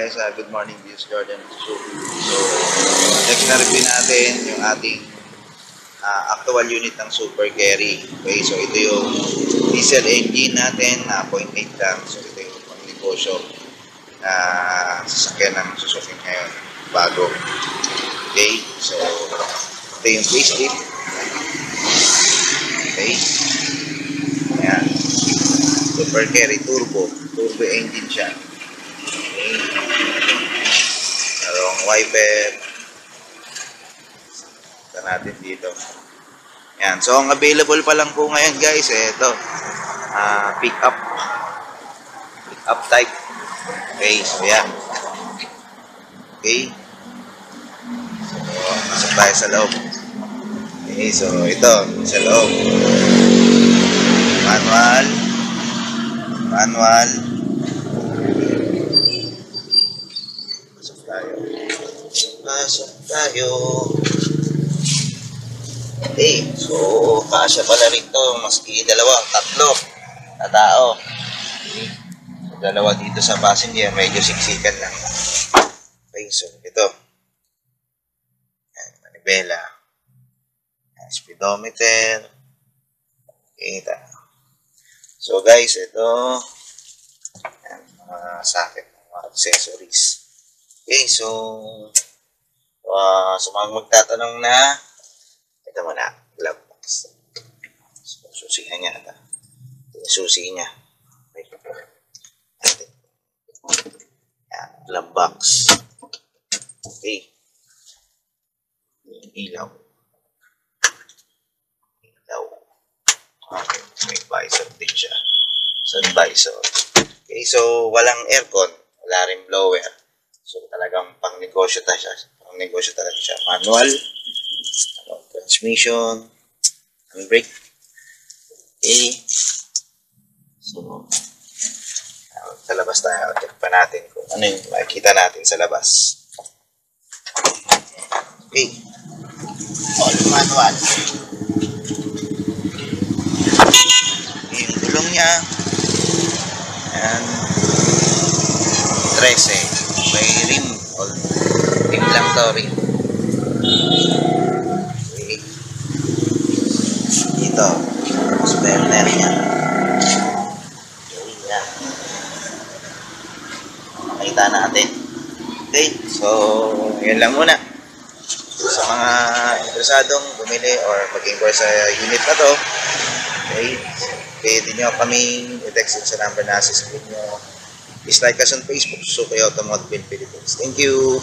tayo sa Good Morning Views Jordan. So, next na review natin yung ating actual unit ng Super Carry. Okay, so ito yung diesel engine natin na 0.8 lang. So ito yung pang-negosyo na sasakyan ng Suzuki ngayon, bago. Okay, so ito yung facelift. Okay, ayan, Super Carry turbo engine siya. Okay, merong wiper. Ito natin dito. Ayan, so ang available pa lang po ngayon guys, ito pick up type. Okay, so yan. Okay, so pasok tayo sa loob. Okay, so ito sa loob, manual. Pasok tayo. Okay, so kasya pala rito maski tatlo na tao. Okay, so dalawa dito sa passenger, medyo siksikan lang. Okay, so ito, manibela, speedometer. Okay, so guys, ito mga socket, mga accessories. Okay, so sa mga magtatanong na, ito muna, glove box. So, susihan niya ito. Susi niya. Yan, glove box. Okay. Ilaw. Okay, may visor din siya. Sun visor. Okay, so walang aircon, wala rin blower. So talagang pang-negosyo talaga siya. Manual, transmission, handbrake. Okay. So sa labas tayo, check pa natin kung ano yung makikita natin sa labas. Okay. All manual. Yung gulong niya. And 13. May rim. Rim lang to, rim. Okay. Dito. Burner niya. Okay na. Makita natin. Okay. So, yun lang muna. Sa mga interesadong bumili or mag-inquire sa unit na to, okay, pwede nyo kaming i-text sa number na sa screen nyo. Please like us on Facebook, Suzuki Automotive Philippines. Thank you!